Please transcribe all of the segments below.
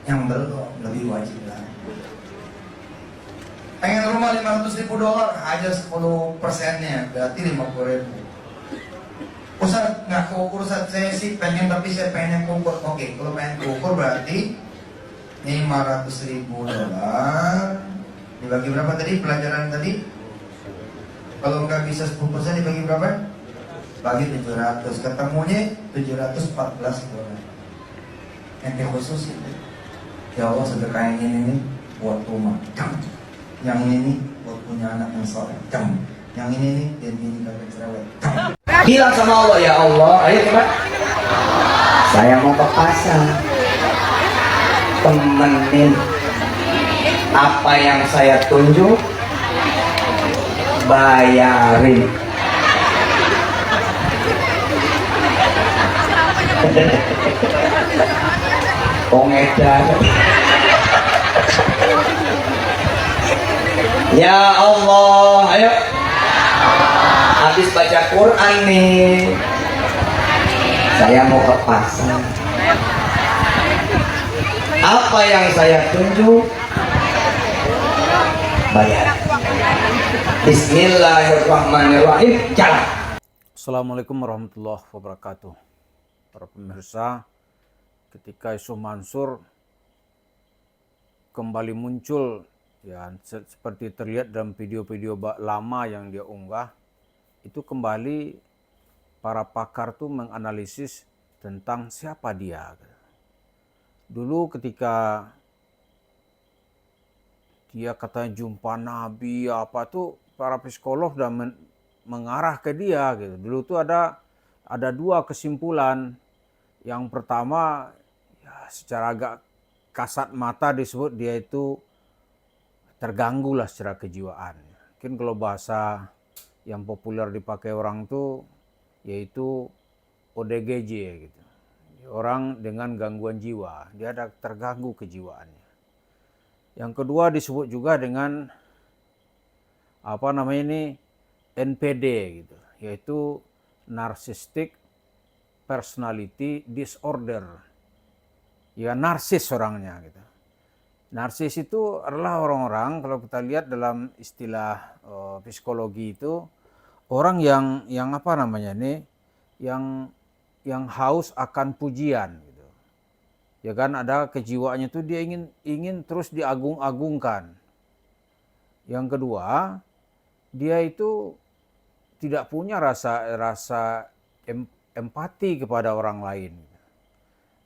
Yang belum lebih wajib lagi. Pengen rumah $500.000 aja 10%-nya berarti 50.000. Ustaz nggak keukur, Ustaz saya sih pengen tapi saya pengen yang keukur. Oke, kalau pengen keukur berarti $500.000 dibagi berapa tadi pelajaran tadi? Kalau nggak bisa 10% dibagi berapa? Bagi 700, ketemunya $714. Ente khusus itu. Ya Allah, sedekah yang ini nih buat rumah, yang ini buat punya anak yang soleh, yang ini nih dan ini kagak cerewet. Bilang sama Allah, ya Allah, ayo coba. Saya mau ke pasar, temenin apa yang saya tunjuk, bayarin. Pengedan. Ya Allah, ayo. Habis baca Quran nih, saya mau ke pasar. Apa yang saya tunjuk, bayar. Bismillahirrahmanirrahim. Jalan. Assalamualaikum warahmatullahi wabarakatuh. Para pemirsa, ketika isu Mansur kembali muncul, ya seperti terlihat dalam video-video lama yang dia unggah, itu kembali para pakar tuh menganalisis tentang siapa dia. Dulu ketika dia katanya jumpa Nabi apa tuh, para psikolog sudah mengarah ke dia gitu. Dulu tuh ada dua kesimpulan. Yang pertama, ya secara agak kasat mata disebut dia itu terganggu lah secara kejiwaan. Mungkin kalau bahasa yang populer dipakai orang tuh yaitu ODGJ gitu. Orang dengan gangguan jiwa, dia ada terganggu kejiwaannya. Yang kedua disebut juga dengan NPD gitu, yaitu narcissistic personality disorder. Ya narsis orangnya gitu. Narsis itu adalah orang-orang, kalau kita lihat dalam istilah psikologi itu, orang yang haus akan pujian gitu. Ya kan, ada kejiwaannya itu dia ingin terus diagung-agungkan. Yang kedua, dia itu tidak punya rasa empati kepada orang lain.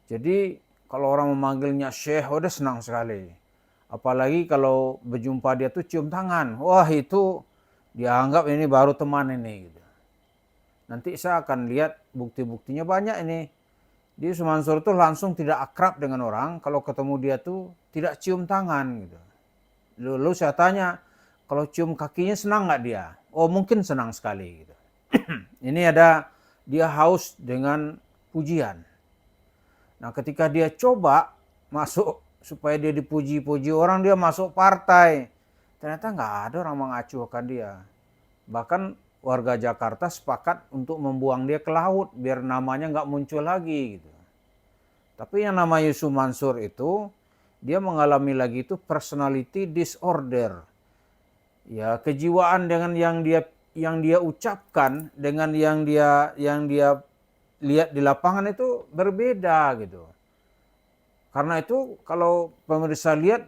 Jadi kalau orang memanggilnya Syekh, udah senang sekali. Apalagi kalau berjumpa dia tuh cium tangan. Wah, itu dianggap ini baru teman ini gitu. Nanti saya akan lihat bukti-buktinya banyak ini. Dia Mansur tuh langsung tidak akrab dengan orang, kalau ketemu dia tuh tidak cium tangan gitu. Lalu saya tanya, kalau cium kakinya senang nggak dia? Oh, mungkin senang sekali gitu. Ini dia haus dengan pujian. Nah, ketika dia coba masuk supaya dia dipuji-puji orang, dia masuk partai. Ternyata nggak ada orang mengacuhkan dia. Bahkan warga Jakarta sepakat untuk membuang dia ke laut biar namanya nggak muncul lagi gitu. Tapi yang namanya Yusuf Mansur itu, dia mengalami lagi itu personality disorder. Ya, kejiwaan dengan yang dia ucapkan dengan yang dia lihat di lapangan itu berbeda gitu. Karena itu kalau pemirsa lihat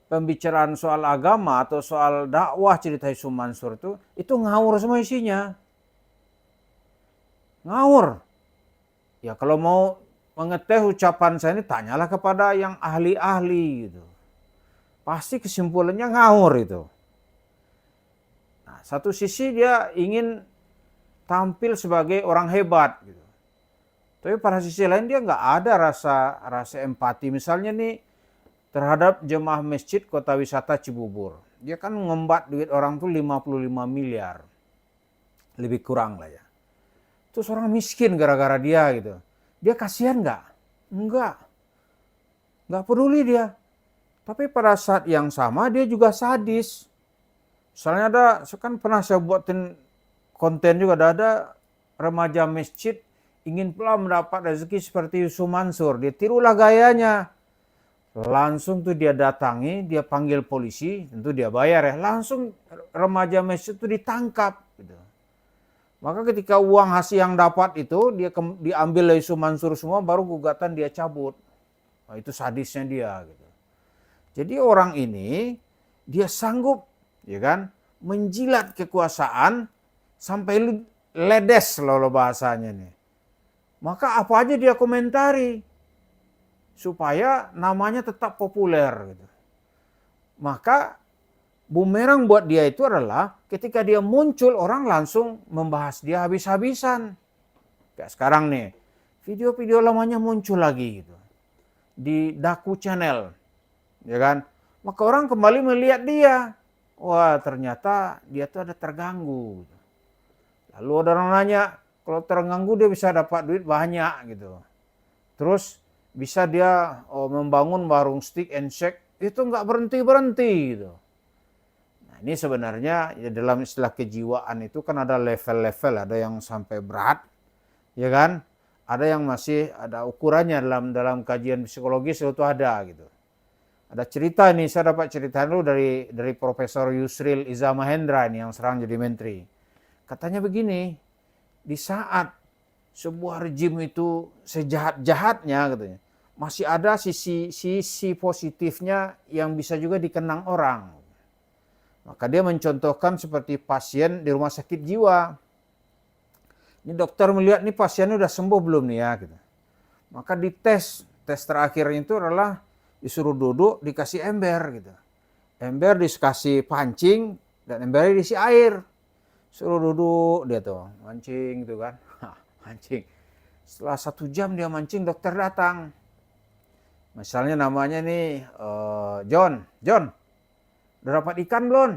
pembicaraan soal agama atau soal dakwah cerita Yusuf Mansur itu ngawur semua isinya. Ngawur. Ya kalau mau mengeteh ucapan saya ini, tanyalah kepada yang ahli-ahli gitu. Pasti kesimpulannya ngawur itu. Nah, satu sisi dia ingin tampil sebagai orang hebat gitu. Tapi pada sisi lain dia nggak ada rasa empati. Misalnya nih terhadap jemaah masjid kota wisata Cibubur. Dia kan ngembat duit orang tuh 55 miliar. Lebih kurang lah ya. Terus orang miskin gara-gara dia gitu. Dia kasihan nggak? Enggak. Nggak peduli dia. Tapi pada saat yang sama dia juga sadis. Misalnya kan pernah saya buatin konten juga, ada remaja masjid ingin pula mendapat rezeki seperti Yusuf Mansur. Dia tirulah gayanya. Langsung tuh dia datangi, dia panggil polisi, tentu dia bayar ya. Langsung remaja masjid itu ditangkap. Gitu. Maka ketika uang hasil yang dapat itu dia diambil oleh Yusuf Mansur semua, baru gugatan dia cabut. Nah, itu sadisnya dia. Gitu. Jadi orang ini dia sanggup, ya kan, menjilat kekuasaan sampai ledes loh bahasanya nih. Maka apa aja dia komentari supaya namanya tetap populer gitu. Maka bumerang buat dia itu adalah ketika dia muncul orang langsung membahas dia habis-habisan. Kayak sekarang nih, video-video lamanya muncul lagi gitu. Di Daku Channel. Ya kan? Maka orang kembali melihat dia. Wah, ternyata dia tuh ada terganggu. Lalu ada orang nanya, kalau terganggu dia bisa dapat duit banyak gitu. Terus bisa dia membangun warung steak and shake, itu nggak berhenti-berhenti gitu. Nah, ini sebenarnya ya dalam istilah kejiwaan itu kan ada level-level, ada yang sampai berat, ya kan? Ada yang masih ada ukurannya dalam kajian psikologis itu ada gitu. Ada cerita nih, saya dapat cerita dulu dari Profesor Yusril Iza Mahendra ini yang sekarang jadi menteri. Katanya begini, di saat sebuah rejim itu sejahat-jahatnya katanya, masih ada sisi positifnya yang bisa juga dikenang orang. Maka dia mencontohkan seperti pasien di rumah sakit jiwa. Ini dokter melihat nih pasiennya udah sembuh belum nih ya gitu. Maka tes terakhirnya itu adalah disuruh duduk, dikasih ember gitu. Ember dikasih pancing dan embernya diisi air. Suruh duduk dia tuh, mancing gitu kan. Mancing. Setelah 1 jam dia mancing, dokter datang. Misalnya namanya nih John, udah dapat ikan belum?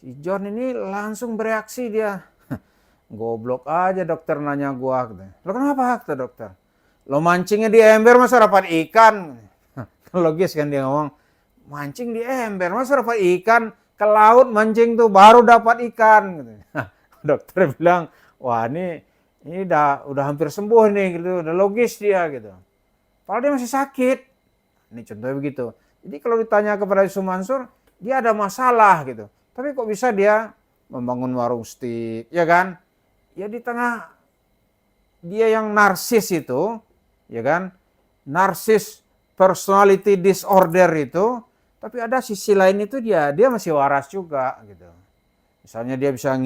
Si John ini langsung bereaksi dia. Goblok aja dokter nanya gua. Lo kenapa kata dokter? Lo mancingnya di ember masa dapat ikan? Logis kan dia ngomong, mancing di ember masa dapat ikan? Ke laut mancing tuh baru dapat ikan. Dokter bilang, wah ini udah hampir sembuh nih gitu, udah logis dia gitu. Padahal dia masih sakit. Ini contohnya begitu. Jadi kalau ditanya kepada Yusuf Mansur, dia ada masalah gitu. Tapi kok bisa dia membangun warung steak, ya kan? Ya di tengah dia yang narsis itu, ya kan? Narsis personality disorder itu, tapi ada sisi lain itu dia masih waras juga gitu. Misalnya dia bisa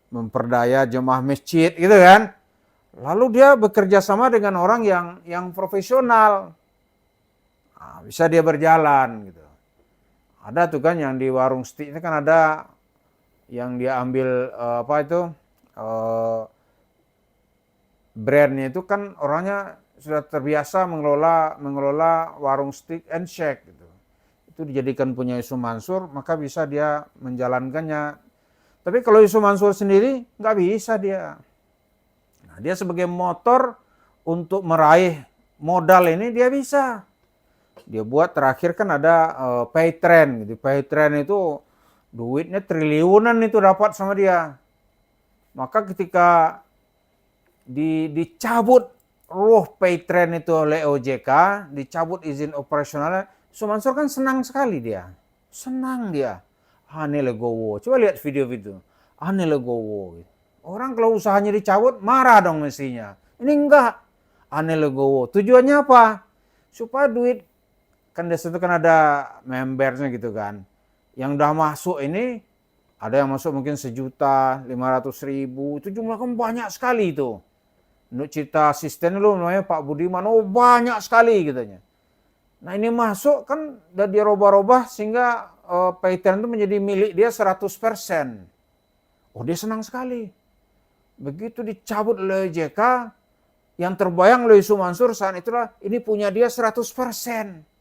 memperdaya jemaah masjid gitu kan. Lalu dia bekerja sama dengan orang yang profesional. Nah, bisa dia berjalan gitu. Ada tuh kan yang di warung steak itu kan ada yang dia ambil brandnya itu kan orangnya sudah terbiasa mengelola warung steak and shake gitu. Itu dijadikan punya Yusuf Mansur, maka bisa dia menjalankannya. Tapi kalau Yusuf Mansur sendiri nggak bisa dia. Nah, dia sebagai motor untuk meraih modal ini dia bisa. Dia buat terakhir kan ada Paytrend gitu. Paytrend itu duitnya triliunan itu dapat sama dia. Maka ketika dicabut ruh Paytrend itu oleh OJK, dicabut izin operasionalnya, Yusuf Mansur kan senang sekali dia. Senang dia. Aneh legowo. Coba lihat video-video. Aneh legowo. Orang kalau usahanya dicabut, marah dong mestinya. Ini enggak. Aneh legowo. Tujuannya apa? Supaya duit, kan di situ kan ada membernya gitu kan. Yang udah masuk ini, ada yang masuk mungkin 1.500.000. Itu jumlah kan banyak sekali itu. Menurut cerita asisten lu namanya Pak Budiman, oh banyak sekali katanya. Nah ini masuk kan udah dia robah-robah sehingga Paytrend itu menjadi milik dia 100%. Oh dia senang sekali. Begitu dicabut oleh JK, yang terbayang oleh Yusuf Mansur saat itulah ini punya dia 100%.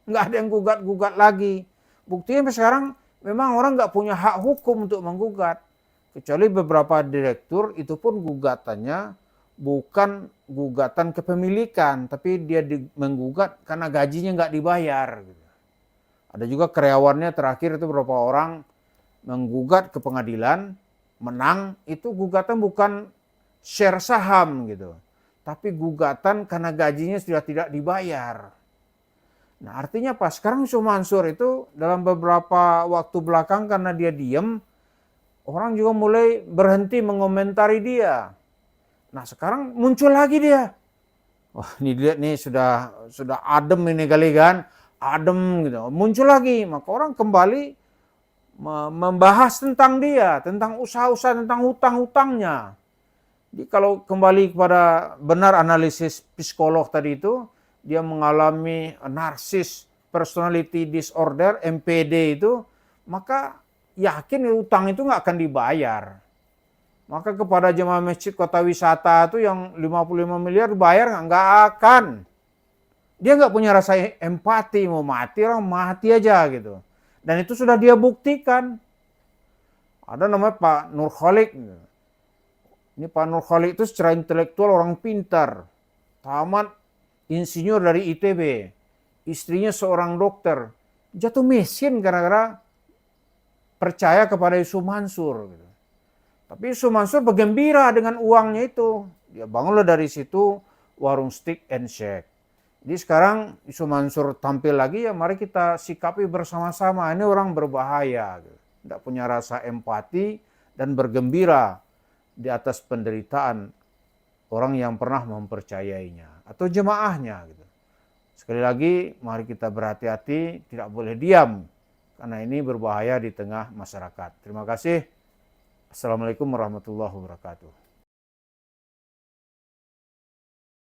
Nggak ada yang gugat-gugat lagi. Buktinya sekarang memang orang nggak punya hak hukum untuk menggugat. Kecuali beberapa direktur itu pun gugatannya bukan gugatan kepemilikan, tapi dia menggugat karena gajinya nggak dibayar. Ada juga karyawannya terakhir itu beberapa orang menggugat ke pengadilan, menang, itu gugatan bukan share saham gitu, tapi gugatan karena gajinya sudah tidak dibayar. Nah artinya apa? Sekarang Yusuf Mansur itu dalam beberapa waktu belakang karena dia diam, orang juga mulai berhenti mengomentari dia. Nah sekarang muncul lagi dia. Wah ini lihat nih sudah adem ini kali kan. Adem gitu. Muncul lagi. Maka orang kembali membahas tentang dia. Tentang usaha-usaha, tentang hutang-hutangnya. Jadi kalau kembali kepada benar analisis psikolog tadi itu, dia mengalami narsis personality disorder, MPD itu, maka yakin utang itu nggak akan dibayar. Maka kepada jemaah masjid kota wisata itu yang 55 miliar bayar nggak akan. Dia nggak punya rasa empati, mau mati orang mati aja gitu. Dan itu sudah dia buktikan. Ada namanya Pak Nur Kholik. Ini Pak Nur Kholik itu secara intelektual orang pintar. Tamat insinyur dari ITB. Istrinya seorang dokter. Jatuh miskin gara-gara percaya kepada Yusuf Mansur. Tapi Yusuf Mansur bergembira dengan uangnya itu. Dia bangunlah dari situ warung steak and shake. Jadi sekarang Yusuf Mansur tampil lagi, ya mari kita sikapi bersama-sama. Ini orang berbahaya. Tidak punya rasa empati dan bergembira di atas penderitaan orang yang pernah mempercayainya atau jemaahnya gitu. Sekali lagi mari kita berhati-hati, tidak boleh diam karena ini berbahaya di tengah masyarakat. Terima kasih. Assalamualaikum warahmatullahi wabarakatuh.